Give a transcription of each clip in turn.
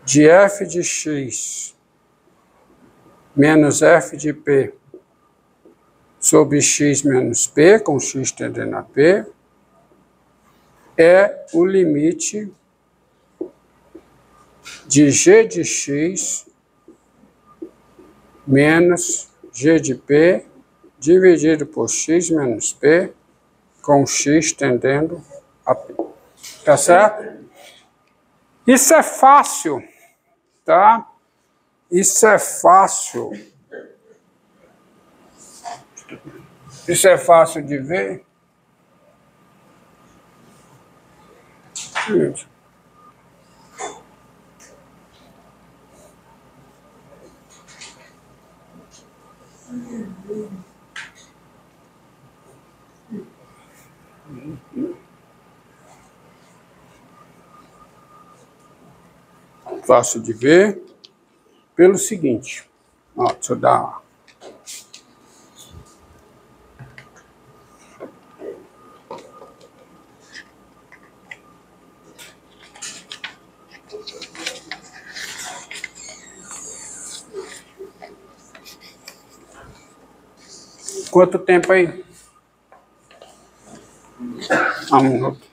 de f de x menos f de p sobre x menos p, com x tendendo a p, é o limite de g de x menos g de p dividido por x menos p, com x tendendo a p. Tá certo? Isso é fácil, tá? Isso é fácil. Isso é fácil de ver. Fácil de ver pelo seguinte. Ó, deixa eu dar. Quanto tempo aí? Um minuto.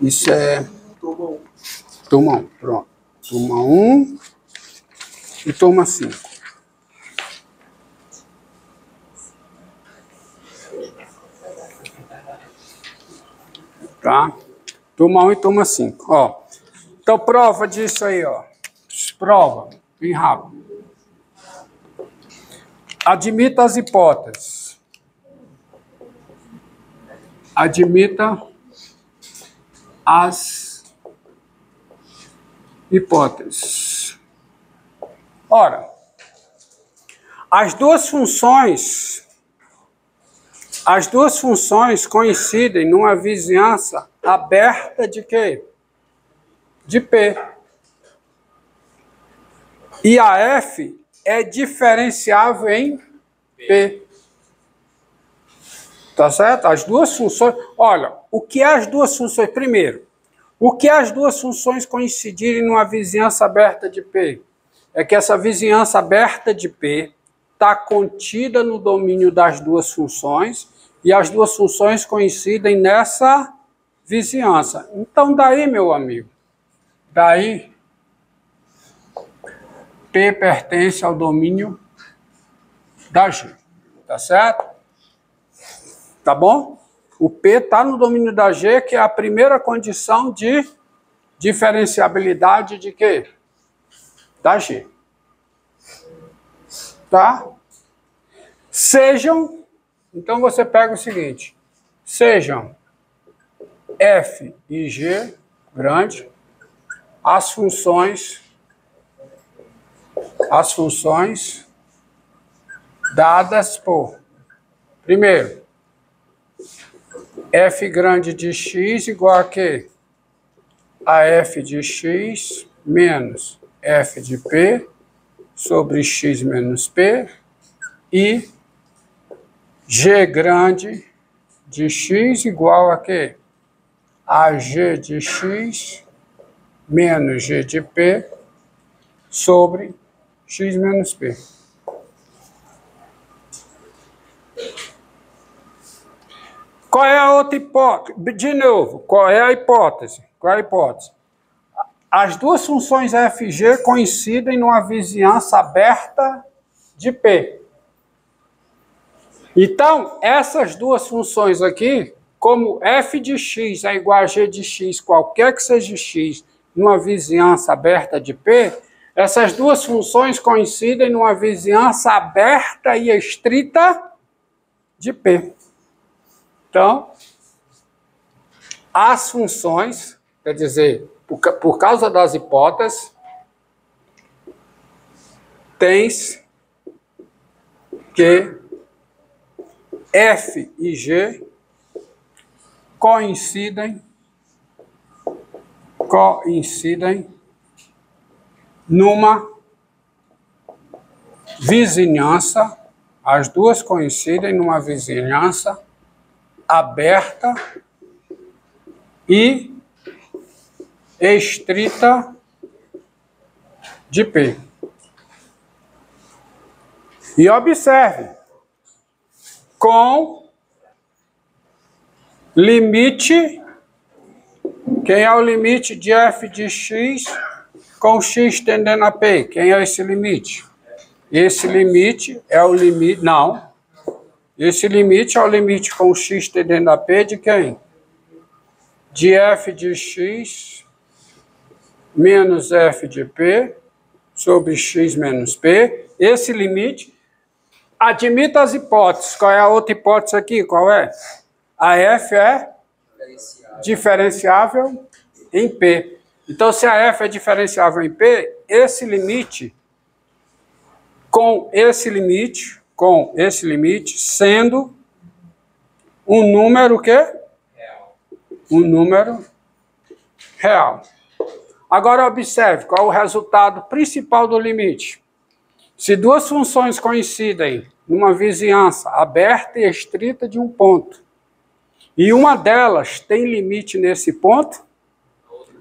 Isso é... Turma 1, pronto. Turma 1 e turma 5. Tá? Turma 1 e turma 5. Ó. Então, prova disso aí, ó. Prova, bem rápido. Admita as hipóteses. Admita as hipóteses. Ora, as duas funções coincidem numa vizinhança aberta de quê? De P. E a F é diferenciável em P. Tá certo? As duas funções... Olha, o que é as duas funções? Primeiro, o que é as duas funções coincidirem numa vizinhança aberta de P? É que essa vizinhança aberta de P está contida no domínio das duas funções e as duas funções coincidem nessa vizinhança. Então, daí, meu amigo, daí P pertence ao domínio da G. Tá certo? Tá bom? O P está no domínio da G, que é a primeira condição de diferenciabilidade de quê? Da G. Tá? Sejam, então você pega o seguinte, sejam F e G grande, as funções dadas por, primeiro, f grande de x igual a quê? A f de x menos f de p sobre x menos p e g grande de x igual a quê? A g de x menos g de p sobre x menos p. Qual é a outra hipótese? De novo, qual é a hipótese? Qual é a hipótese? As duas funções f e g coincidem numa vizinhança aberta de P. Então, essas duas funções aqui, como f de x é igual a g de x, qualquer que seja x, numa vizinhança aberta de P, essas duas funções coincidem numa vizinhança aberta e estrita de P. Então, as funções, quer dizer, por causa das hipóteses, tens que F e G coincidem numa vizinhança, as duas coincidem numa vizinhança aberta e estrita de P. E observe, com limite, quem é o limite de f de x com x tendendo a P? Quem é esse limite? Esse limite é o limite, não. Esse limite é o limite com x tendendo a P de quem? De f de x menos f de P sobre x menos P. Esse limite, admita as hipóteses. Qual é a outra hipótese aqui? Qual é? A f é diferenciável em P. Então, se a f é diferenciável em P, esse limite, com esse limite, sendo um número o quê? Um número real. Agora observe qual é o resultado principal do limite. Se duas funções coincidem numa vizinhança aberta e estrita de um ponto, e uma delas tem limite nesse ponto,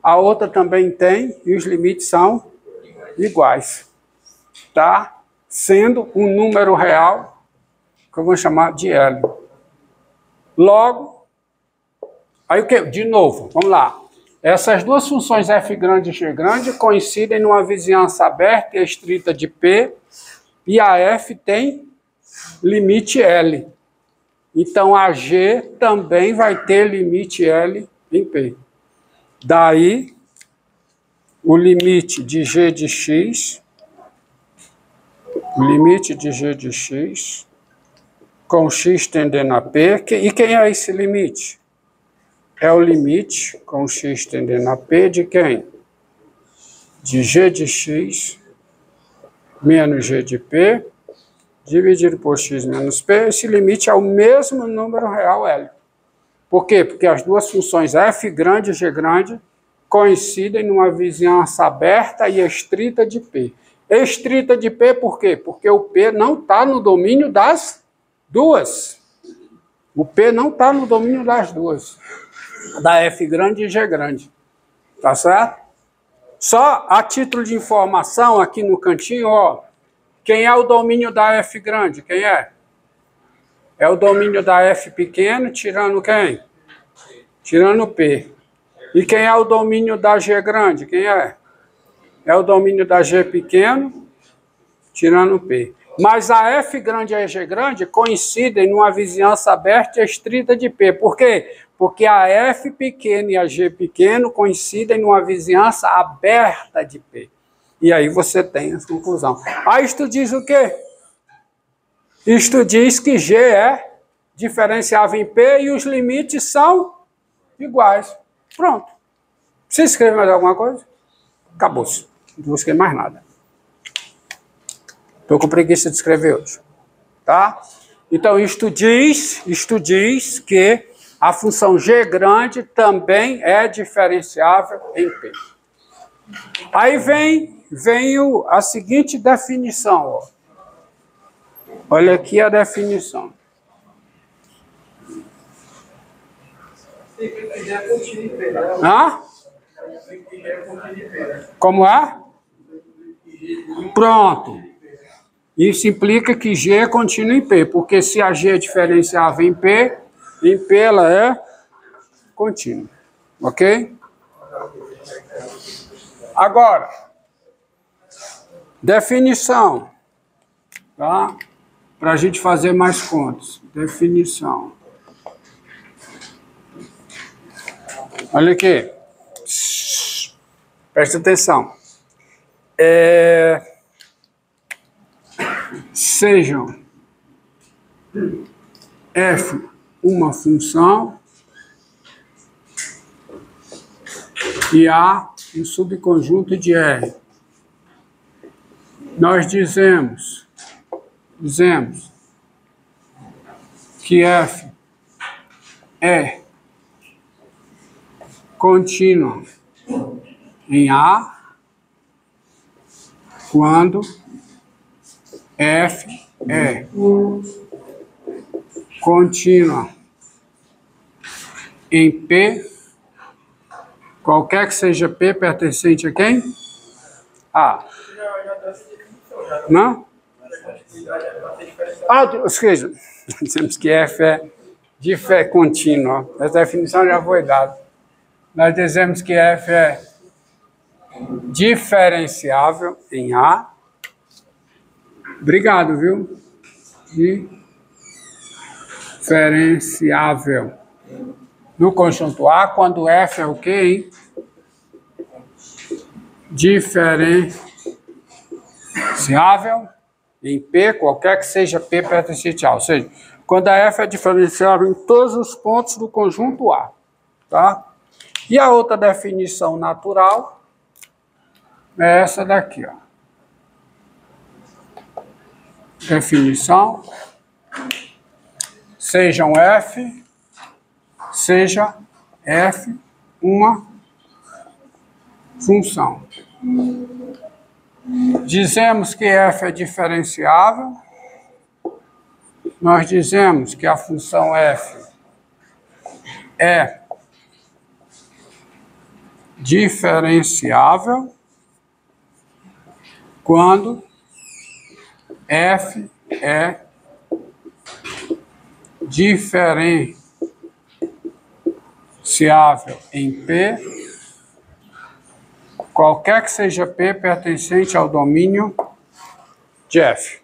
a outra também tem, e os limites são iguais. Tá? Sendo um número real, que eu vou chamar de L. Logo, aí o que? De novo, vamos lá. Essas duas funções f grande e g grande coincidem numa vizinhança aberta e estrita de P, e a f tem limite L. Então, a g também vai ter limite L em P. Daí, o limite de g de x, com x tendendo a P, e quem é esse limite? É o limite com x tendendo a P de quem? De g de x menos g de P, dividido por x menos P. Esse limite é o mesmo número real L. Por quê? Porque as duas funções f grande e g grande coincidem numa vizinhança aberta e estrita de P. Estrita de P por quê? Porque o P não está no domínio das duas. O P não está no domínio das duas. Da f grande e g grande. Tá certo? Só a título de informação, aqui no cantinho, ó. Quem é o domínio da f grande? Quem é? É o domínio da f pequeno, tirando quem? Tirando P. E quem é o domínio da g grande? Quem é? É o domínio da g pequeno, tirando P. Mas a f grande e a g grande coincidem numa vizinhança aberta e estrita de P. Por quê? Porque a f pequeno e a g pequeno coincidem numa vizinhança aberta de P. E aí você tem a conclusão. Aí isto diz o quê? Isto diz que G é diferenciável em P e os limites são iguais. Pronto. Você escreve mais alguma coisa? Acabou-se. Não vou escrever mais nada. Estou com preguiça de escrever hoje. Tá? Então, isto diz que a função G grande também é diferenciável em P. Aí vem a seguinte definição. Ó. Olha aqui a definição. Hã? Como é? Pronto. Isso implica que G é contínuo em P, porque se a G é diferenciável em P ela é contínua. Ok? Agora, definição. Tá? Para a gente fazer mais contas. Definição. Olha aqui. Presta atenção. Sejam f uma função e A um subconjunto de R. Nós dizemos que f é contínua em A quando f é contínua em P Qualquer que seja P pertencente a quem? A. Não? Ou seja, dizemos que F é contínua. Essa definição já foi dada. Nós dizemos que F é diferenciável em A. Obrigado, viu? Diferenciável no conjunto A, quando F é o quê, hein? Diferenciável em P, qualquer que seja P pertencente a. Ou seja, quando a F é diferenciável em todos os pontos do conjunto A. Tá? E a outra definição natural é essa daqui, ó. Definição. Seja um F, seja F uma função. Dizemos que F é diferenciável. Nós dizemos que a função F é diferenciável quando F é diferenciável em P, qualquer que seja P pertencente ao domínio de F.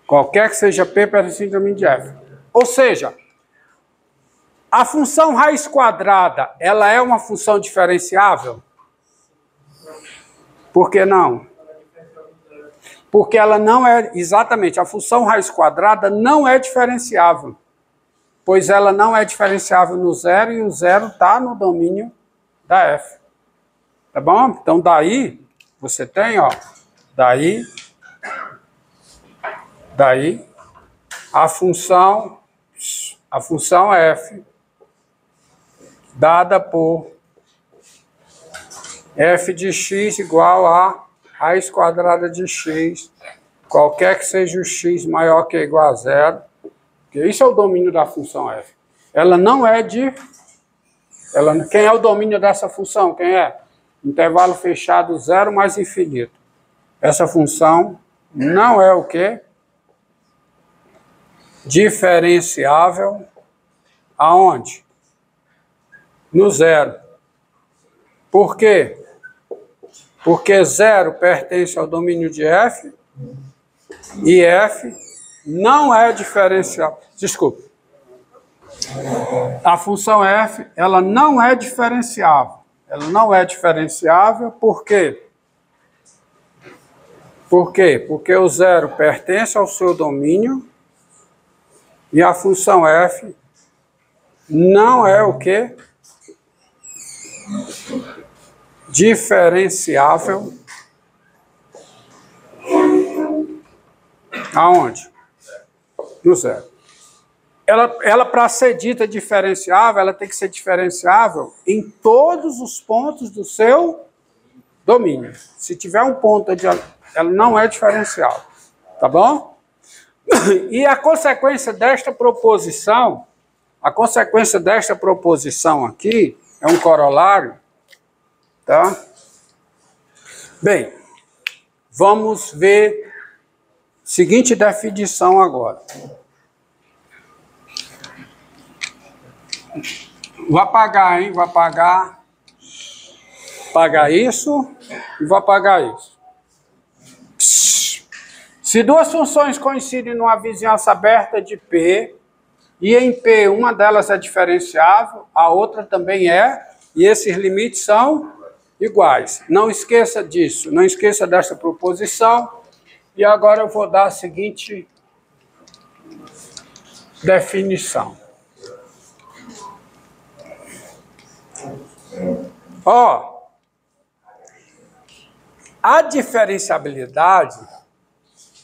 Qualquer que seja P pertencente ao domínio de F. Ou seja, a função raiz quadrada, ela é uma função diferenciável? Por que não? Porque ela não é, exatamente, a função raiz quadrada não é diferenciável. Pois ela não é diferenciável no zero e o zero está no domínio da F. Tá bom? Então, daí, você tem, ó, daí, a função F, dada por f de x igual a raiz quadrada de x, qualquer que seja o x maior que ou igual a zero, porque isso é o domínio da função f. Ela não é de... quem é o domínio dessa função? Quem é? Intervalo fechado zero mais infinito. Essa função não é o quê? Diferenciável aonde? No zero. Por quê? Porque zero pertence ao domínio de f e f não é diferenciável. Desculpa. A função f, ela não é diferenciável. Ela não é diferenciável por quê? Por quê? Porque o zero pertence ao seu domínio e a função f não é o quê? Diferenciável aonde? No zero. Ela para ser dita diferenciável, ela tem que ser diferenciável em todos os pontos do seu domínio. Se tiver um ponto onde ela não é diferenciável, tá bom? E a consequência desta proposição, aqui é um corolário, tá? Bem, vamos ver a seguinte definição agora. Vou apagar, hein? Vou apagar isso e vou apagar isso. Se duas funções coincidem numa vizinhança aberta de P, e em P uma delas é diferenciável, a outra também é, e esses limites são iguais. Não esqueça disso, não esqueça dessa proposição. E agora eu vou dar a seguinte definição. Ó, a diferenciabilidade,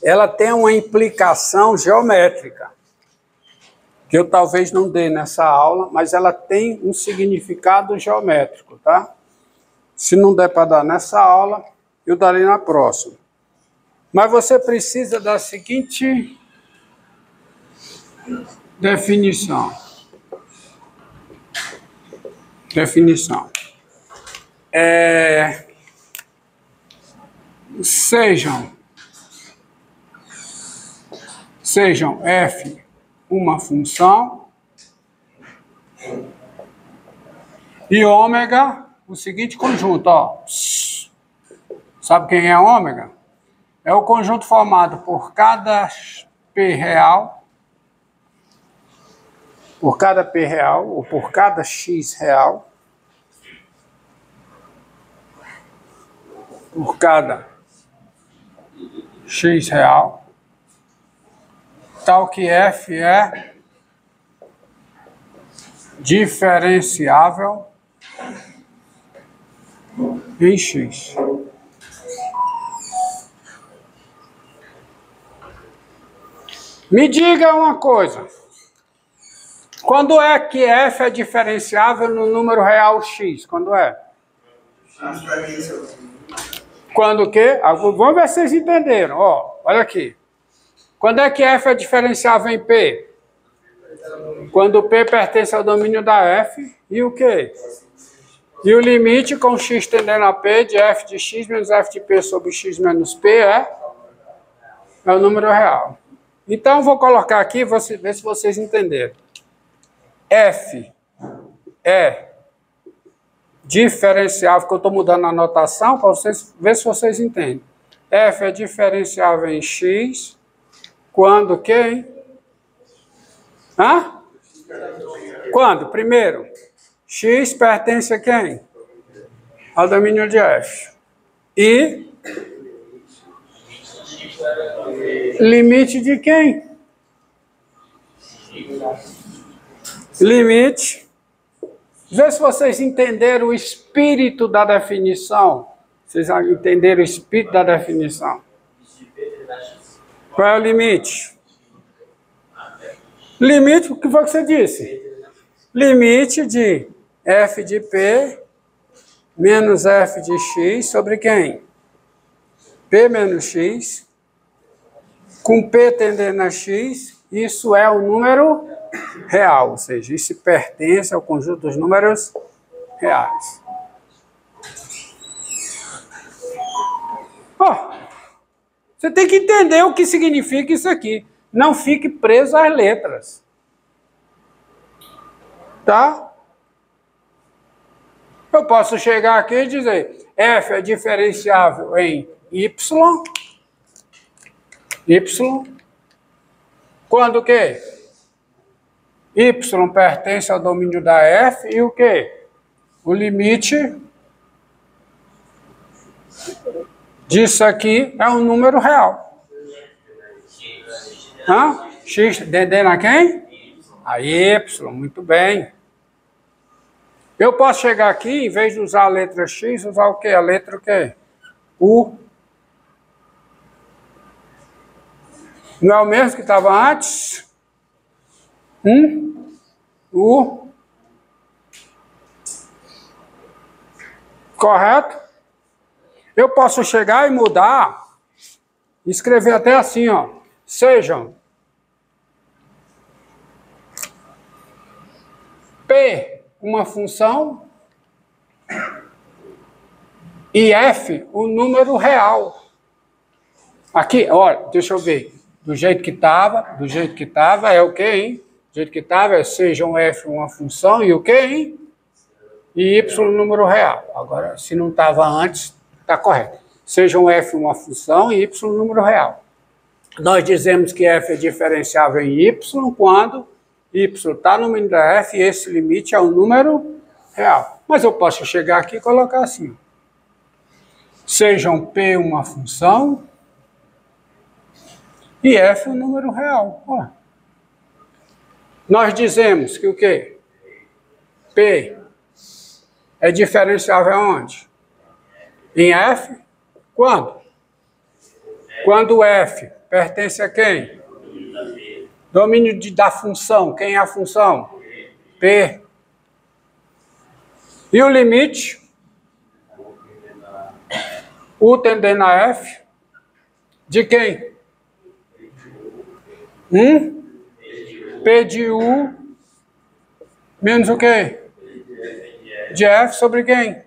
ela tem uma implicação geométrica, que eu talvez não dê nessa aula, mas ela tem um significado geométrico, tá? Se não der para dar nessa aula, eu darei na próxima. Mas você precisa da seguinte definição. sejam f uma função e ômega o seguinte conjunto, ó. Sabe quem é ômega? É o conjunto formado por cada P real, ou por cada X real, por cada X real, tal que F é diferenciável em X. Me diga uma coisa. Quando é que F é diferenciável no número real X? Quando é? Quando o quê? Vamos ver se vocês entenderam. Ó, olha aqui. Quando é que F é diferenciável em P? Quando P pertence ao domínio da F e o quê? E o limite com x tendendo a P de f de x menos f de P sobre x menos P é o número real. Então, vou colocar aqui, vou ver se vocês entenderam. F é diferenciável, que eu estou mudando a notação para vocês ver se vocês entendem. F é diferenciável em x quando quem? Hã? Quando? Primeiro, x pertence a quem? Ao domínio de f. E limite de quem? Limite. Vê se vocês entenderam o espírito da definição. Vocês entenderam o espírito da definição. Qual é o limite? Limite, o que foi que você disse? Limite de f de P menos f de x sobre quem? P menos x, com P tendendo a x, isso é o número real, ou seja, isso pertence ao conjunto dos números reais. Oh, você tem que entender o que significa isso aqui. Não fique preso às letras. Tá? Eu posso chegar aqui e dizer f é diferenciável em y, quando o quê? Y pertence ao domínio da f e o quê? O limite disso aqui é um número real. Hã? X tendendo a quem? A y, muito bem. Eu posso chegar aqui, em vez de usar a letra X, usar o quê? A letra o quê? U. Não é o mesmo que estava antes? U. Correto? Eu posso chegar e mudar, escrever até assim, ó. Sejam P uma função e F o número real. Aqui, olha, deixa eu ver. Do jeito que estava é o quê, hein? Do jeito que estava é sejam F uma função e o quê, hein? E Y o número real. Agora, se não estava antes, está correto. Sejam F uma função e Y o número real. Nós dizemos que F é diferenciável em Y quando Y está no domínio da F e esse limite é o número real. Mas eu posso chegar aqui e colocar assim. Sejam P uma função e F um número real. Ó. Nós dizemos que o quê? P é diferenciável aonde? Em F? Quando? Quando F pertence a quem? Domínio da função. Quem é a função? P. E o limite? U tendendo a F. De quem? P de U menos o quê? De F sobre quem?